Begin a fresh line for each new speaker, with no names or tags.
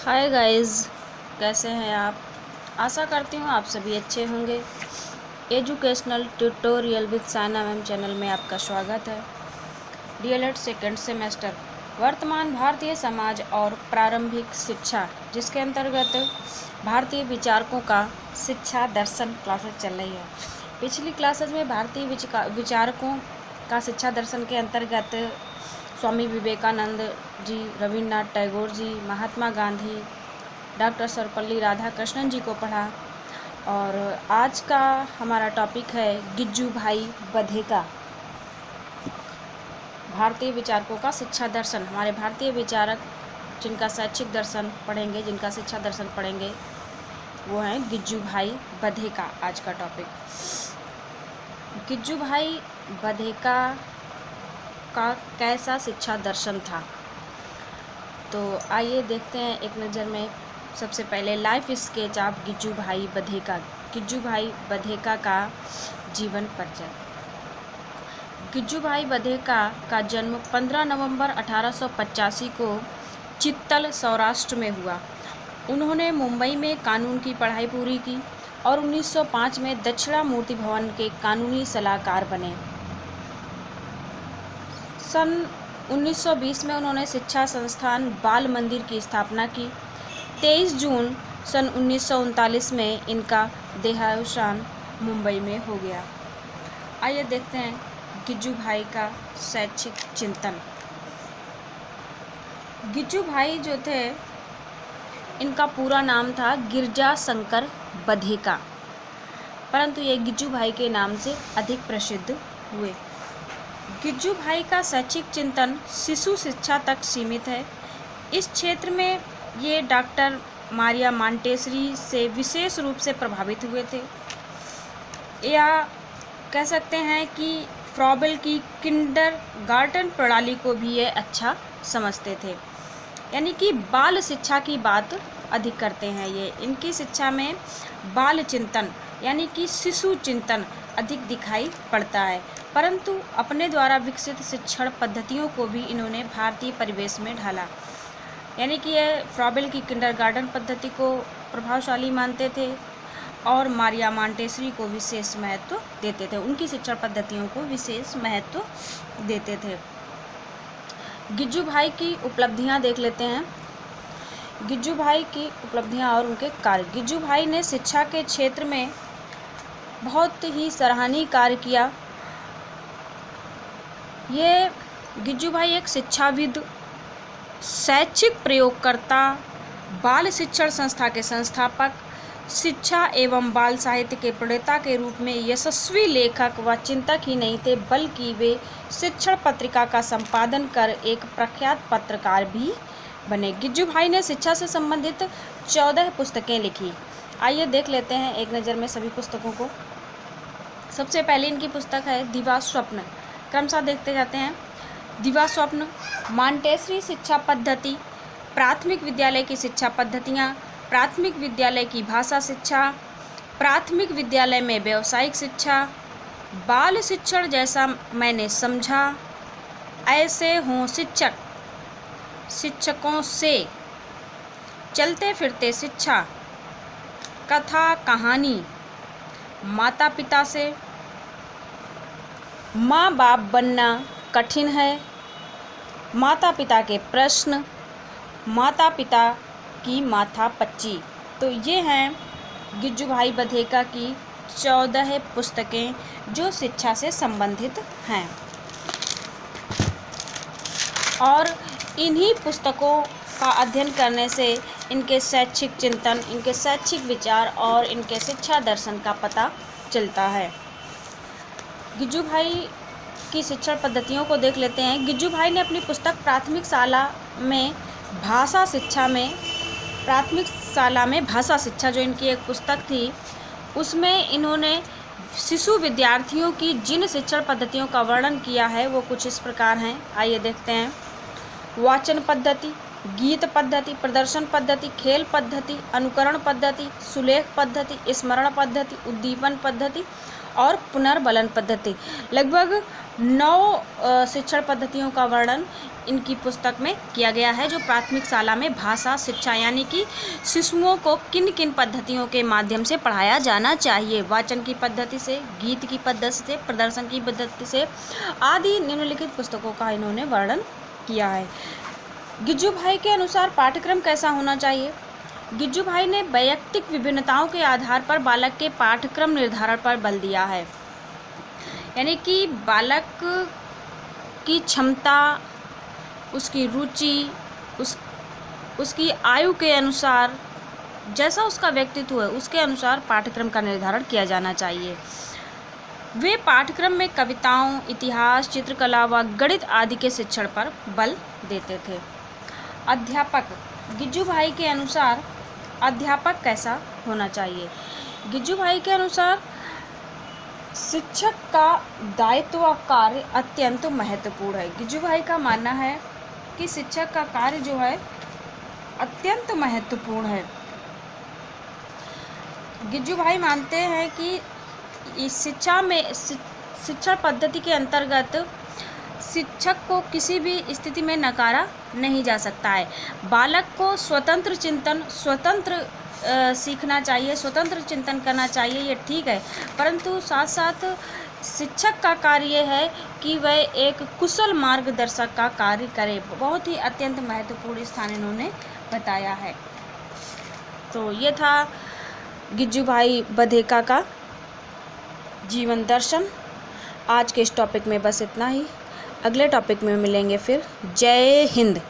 Hi guys, कैसे हैं आप। आशा करती हूँ आप सभी अच्छे होंगे। Educational tutorial with Saina ma'am channel में आपका स्वागत है। डीएलएड सेकेंड सेमेस्टर वर्तमान भारतीय समाज और प्रारंभिक शिक्षा, जिसके अंतर्गत भारतीय विचारकों का शिक्षा दर्शन क्लासेस चल रही है। पिछली क्लासेस में भारतीय विचारकों का शिक्षा दर्शन के अंतर्गत स्वामी विवेकानंद जी, रविन्द्रनाथ टैगोर जी, महात्मा गांधी, डॉक्टर सर्वपल्ली राधाकृष्णन जी को पढ़ा। और आज का हमारा टॉपिक है गिज्जू भाई बधेका, भारतीय विचारकों का शिक्षा दर्शन। हमारे भारतीय विचारक जिनका शैक्षिक दर्शन पढ़ेंगे, जिनका शिक्षा दर्शन पढ़ेंगे, वो हैं गिज्जू भाई बधेका। आज का टॉपिक गिज्जू भाई बधेका का कैसा शिक्षा दर्शन था, तो आइए देखते हैं एक नज़र में। सबसे पहले लाइफ स्केच ऑफ गिज्जू भाई बधेका। गिज्जू भाई बधेका का जीवन परिचय। गिज्जू भाई बधेका का जन्म 15 नवंबर 1885 को चित्तल, सौराष्ट्र में हुआ। उन्होंने मुंबई में कानून की पढ़ाई पूरी की और 1905 में दक्षिणामूर्ति भवन के कानूनी सलाहकार बने। सन 1920 में उन्होंने शिक्षा संस्थान बाल मंदिर की स्थापना की। 23 जून सन 1939 में इनका देहावसान मुंबई में हो गया। आइए देखते हैं गिज्जू भाई का शैक्षिक चिंतन। गिज्जू भाई जो थे, इनका पूरा नाम था गिरजा शंकर बधेका, परंतु ये गिज्जू भाई के नाम से अधिक प्रसिद्ध हुए। गिज्जू भाई का शैक्षिक चिंतन शिशु शिक्षा तक सीमित है। इस क्षेत्र में ये डॉक्टर मारिया मॉन्टेसरी से विशेष रूप से प्रभावित हुए थे, या कह सकते हैं कि फ्रॉबेल की किंडरगार्टन प्रणाली को भी ये अच्छा समझते थे, यानी कि बाल शिक्षा की बात अधिक करते हैं। ये इनकी शिक्षा में बाल चिंतन यानी कि शिशु चिंतन अधिक दिखाई पड़ता है, परंतु अपने द्वारा विकसित शिक्षण पद्धतियों को भी इन्होंने भारतीय परिवेश में ढाला। यानी कि ये फ्रॉबेल की किंडरगार्टन पद्धति को प्रभावशाली मानते थे और मारिया मॉन्टेसरी को विशेष महत्व देते थे, उनकी शिक्षण पद्धतियों को विशेष महत्व देते थे। गिज्जू भाई की उपलब्धियां देख लेते हैं। गिज्जू भाई की उपलब्धियां और उनके कार्य। गिज्जू भाई ने शिक्षा के क्षेत्र में बहुत ही सराहनीय कार्य किया। ये गिज्जू भाई एक शिक्षाविद, शैक्षिक प्रयोगकर्ता, बाल शिक्षण संस्था के संस्थापक, शिक्षा एवं बाल साहित्य के प्रणेता के रूप में यशस्वी लेखक व चिंतक ही नहीं थे, बल्कि वे शिक्षण पत्रिका का संपादन कर एक प्रख्यात पत्रकार भी बने। गिज्जू भाई ने शिक्षा से संबंधित 14 पुस्तकें लिखी। आइए देख लेते हैं एक नज़र में सभी पुस्तकों को। सबसे पहले इनकी पुस्तक है दिवा स्वप्न। क्रमशः देखते जाते हैं। दिवा स्वप्न, मॉन्टेसरी शिक्षा पद्धति, प्राथमिक विद्यालय की शिक्षा पद्धतियाँ, प्राथमिक विद्यालय की भाषा शिक्षा, प्राथमिक विद्यालय में व्यावसायिक शिक्षा, बाल शिक्षण जैसा मैंने समझा, ऐसे हों शिक्षक, शिक्षकों से, चलते फिरते शिक्षा, कथा कहानी, माता पिता से, माँ बाप बनना कठिन है, माता पिता के प्रश्न, माता पिता की माथापच्ची। तो ये हैं गिज्जू भाई बधेका की 14 पुस्तकें जो शिक्षा से संबंधित हैं, और इन्हीं पुस्तकों का अध्ययन करने से इनके शैक्षिक चिंतन, इनके शैक्षिक विचार और इनके शिक्षा दर्शन का पता चलता है। गिज्जू भाई की शिक्षण पद्धतियों को देख लेते हैं। गिज्जू भाई ने अपनी पुस्तक प्राथमिक शाला में भाषा शिक्षा जो इनकी एक पुस्तक थी, उसमें इन्होंने शिशु विद्यार्थियों की जिन शिक्षण पद्धतियों का वर्णन किया है वो कुछ इस प्रकार हैं। आइए देखते हैं। वाचन पद्धति, गीत पद्धति, प्रदर्शन पद्धति, खेल पद्धति, अनुकरण पद्धति, सुलेख पद्धति, स्मरण पद्धति, उद्दीपन पद्धति और पुनर्बलन पद्धति। लगभग 9 शिक्षण पद्धतियों का वर्णन इनकी पुस्तक में किया गया है, जो प्राथमिक शाला में भाषा शिक्षा यानी कि शिशुओं को किन किन पद्धतियों के माध्यम से पढ़ाया जाना चाहिए, वाचन की पद्धति से, गीत की पद्धति से, प्रदर्शन की पद्धति से आदि निम्नलिखित पुस्तकों का इन्होंने वर्णन किया है। गिज्जू भाई के अनुसार पाठ्यक्रम कैसा होना चाहिए? गिज्जू भाई ने वैयक्तिक विभिन्नताओं के आधार पर बालक के पाठ्यक्रम निर्धारण पर बल दिया है, यानी कि बालक की क्षमता, उसकी रुचि, उसकी आयु के अनुसार, जैसा उसका व्यक्तित्व है उसके अनुसार पाठ्यक्रम का निर्धारण किया जाना चाहिए। वे पाठ्यक्रम में कविताओं, इतिहास, चित्रकला व गणित आदि के शिक्षण पर बल देते थे। अध्यापक गिज्जू भाई के अनुसार अध्यापक कैसा होना चाहिए? गिज्जू भाई के अनुसार शिक्षक का दायित्व व कार्य अत्यंत महत्वपूर्ण है। गिज्जू भाई का मानना है कि शिक्षक का कार्य जो है अत्यंत महत्वपूर्ण है। गिज्जू भाई मानते हैं कि इस शिक्षण पद्धति के अंतर्गत शिक्षक को किसी भी स्थिति में नकारा नहीं जा सकता है। बालक को स्वतंत्र चिंतन, स्वतंत्र सीखना चाहिए, स्वतंत्र चिंतन करना चाहिए, ये ठीक है, परंतु साथ साथ शिक्षक का कार्य है कि वह एक कुशल मार्गदर्शक का कार्य करे। बहुत ही अत्यंत महत्वपूर्ण स्थान इन्होंने बताया है। तो ये था गिज्जू भाई बधेका का जीवन दर्शन। आज के इस टॉपिक में बस इतना ही। अगले टॉपिक में मिलेंगे फिर। जय हिंद।